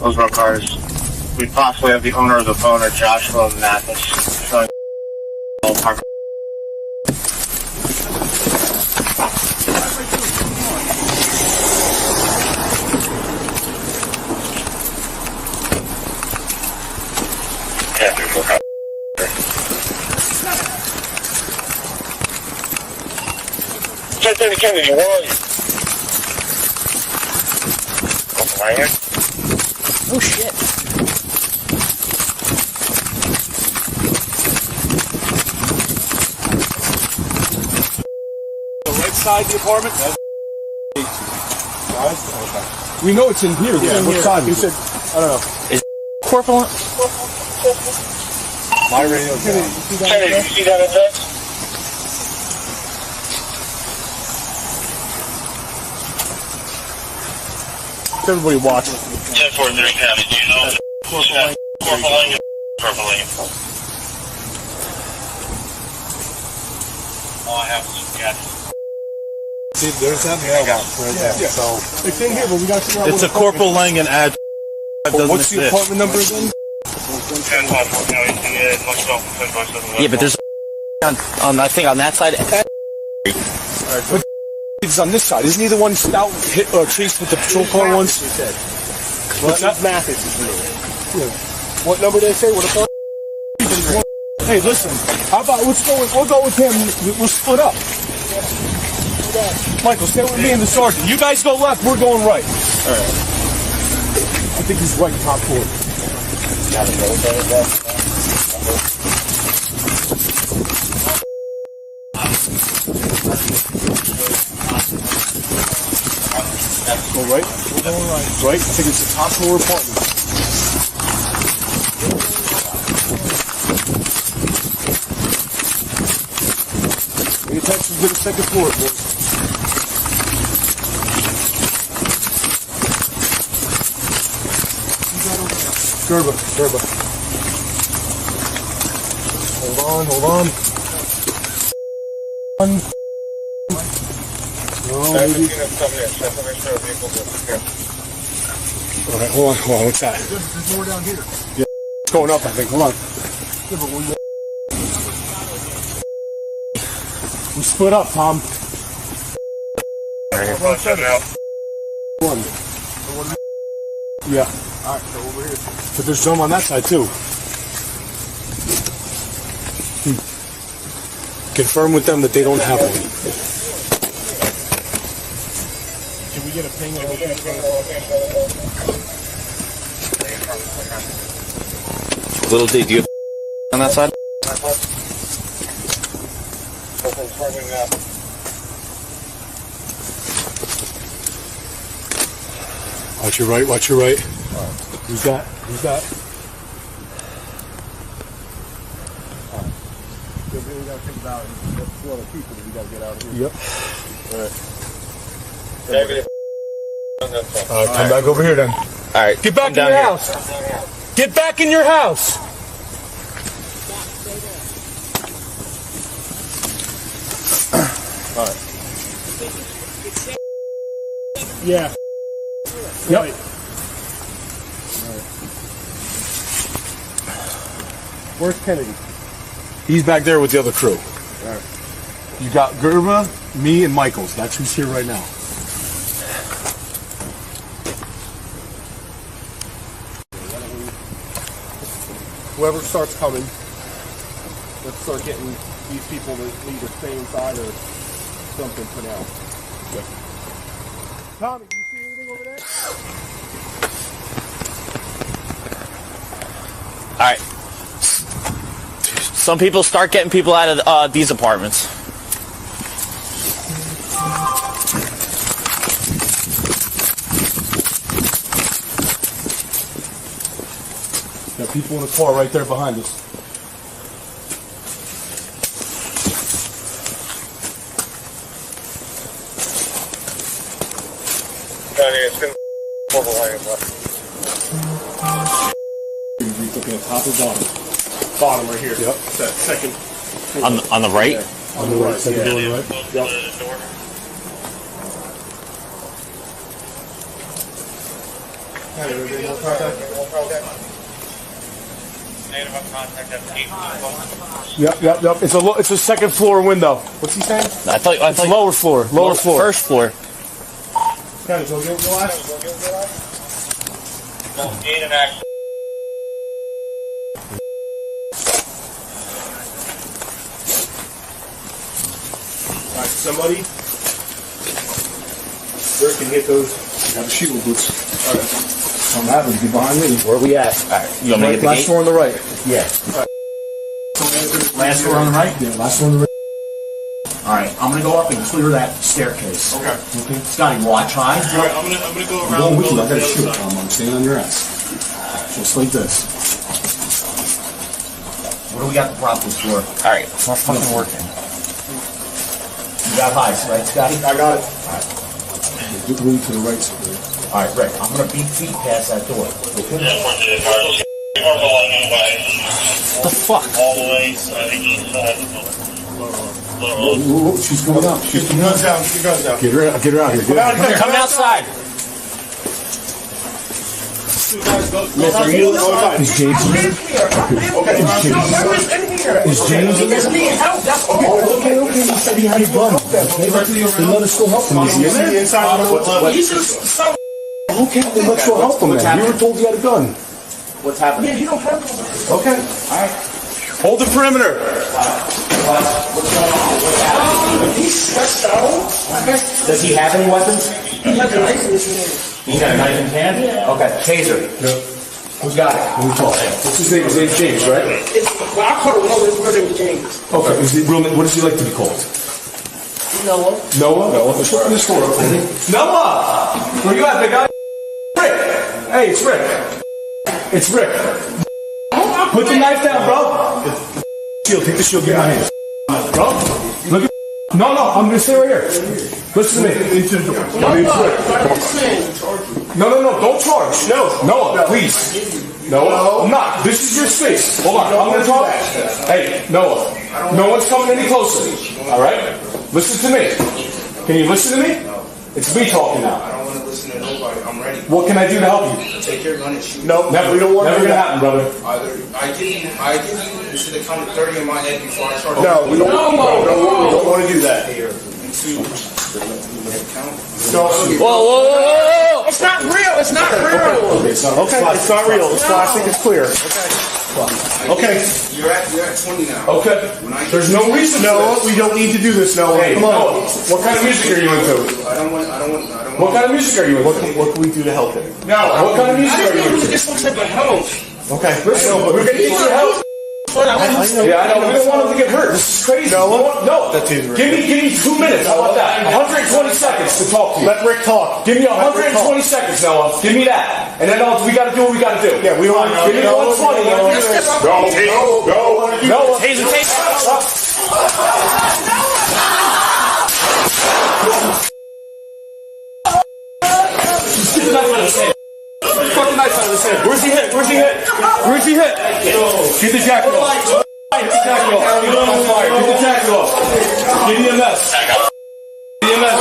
Hillsborough cars. We possibly have the owner of the phone or Joshua Mathis. Showing park. Kennedy, where are you? Corporal Langon? Oh shit. The right side of the apartment? We know it's in here. Yeah, what side? He said, I don't know. Is Corporal? My radio. Kennedy, you see that address? Everybody watching. 1043 County, do you know? Corporal Langon. Corporal Langon. All I have is some gas. See, there's that mailbox right there. Yeah. So it's in here, but we got to. It's a Corporal Langon ad. What's the apartment number again? 1054 County, Yeah, but there's on I think on that side. But he's on this side. Isn't he the one stout hit or chased with the patrol car once? What's that? Mathis is real. Yeah. What number did they say? What apartment? Hey, listen. How about we'll go with him. We'll split up. Michael, stay with me and the sergeant. You guys go left. We're going right. All right. I think he's right top floor. Go right. We're going right. Right. I think it's the top floor apartment. Pay attention to the second floor, boys. Gerba. Hold on. No, maybe. Alright, hold on. What's that? There's more down here. Yeah, it's going up, I think. Hold on. We split up, Tom. One. Yeah. Alright, so over here. But there's some on that side too. Confirm with them that they don't have one. Can we get a ping on Little D, do you have on that side? Watch your right. Who's that? We gotta think about two other people that we gotta get out of here. Yep. Alright, come back over here then. Alright. Get back in your house. Get back in your house. Alright. Yeah. Yep. Right. Where's Kennedy? He's back there with the other crew. Alright. You got Gerba, me, and Michaels. That's who's here right now. Whoever starts coming, let's start getting these people to either stay inside or something for now. Okay. Tommy, do you see anything over there? Alright. Some people start getting people out of these apartments. Got people in the car right there behind us. It's been Corporal Langon Way. You're looking at top or bottom? Bottom right here. Yep. That second. On the right? Yeah. On the right. Second door, right? Yep. Yep. It's a second floor window. What's he saying? I thought Lower floor. First floor. Okay, go get glass. Alright, somebody. Where can hit those? I got the shield boots. Alright. I'm having to be behind me. Where are we at? Alright, you want me to get the last gate? door on the right. Yeah. Last door on the right? Yeah, last one on the right. Alright, I'm gonna go up and clear that staircase. Okay. Scotty, watch high. Alright, I'm gonna go around. I'm going with you, I got a shield on, I'm staying on your ass. Just like this. What do we got to prop this for? Alright, it's not fucking working. You got highs, right, Scotty? I got it. Get room to the right side. Alright, Rick, I'm gonna beat feet past that door. Okay? What the fuck? All the way east side. Whoa, she's coming up. Get your guns down. Get your guns down. Get her out here. Get her. Come outside. Mister, you Is James in here? Is James in here? Okay. You said he had a gun. Okay, let us go help him. Is he in there? Okay, then let's go help him then. We were told he had a gun. What's happening? Okay. Alright. hold the perimeter. Does he have any weapons? He's got a knife in his hand? Okay, taser. Who's got it? Who talks? What's his name? His name's James, right? Well, I call him his real name is James. Okay. Is he real name? What does he like to be called? Noah. Noah? Let's open this door up. Noah! Where you at, big guy? Rick! Hey, it's Rick. It's Rick. Put the knife down, bro. Shield, take the shield, get my hand. Bro, look at. No, I'm gonna stay right here. Listen to me. No, don't charge. No, please. No, I'm not. This is your space. Hold on, I'm gonna talk. Hey, Noah, no one's coming any closer. All right? Listen to me. Can you listen to me? It's me talking now. I don't want to listen to nobody. I'm ready. What can I do to help you? Take your gun and shoot. No, never. We don't want never gonna happen, brother. Either I give you should have counted 30 in my head before I started. No, we don't want to do that here. And two. Whoa! It's not real. It's not real. Okay, It's not real. It's plastic. It's clear. Okay. You're at 20 now. Okay. There's no reason. No, we don't need to do this. No, Hey, come on. Noah, what kind of music are you into? I don't want. What kind of music are you into? What can we do to help him? No, what kind of music are you into? This looks like a house. Okay. Listen, we're gonna get you help. Yeah, I know. We don't want him to get hurt. This is crazy. No. That's easy. Give me 2 minutes. How about that? 120 seconds to talk to you. Let Rick talk. Give me 120 seconds, Noah. Give me that. And then we got to do what we got to do. Yeah, we don't. Give me 120. No. Taser. Get the knife out of his head. Fucking knife out of his head. Where's he hit? Get the jacket off. Get the jacket off. Get the jacket off. Get EMS. EMS.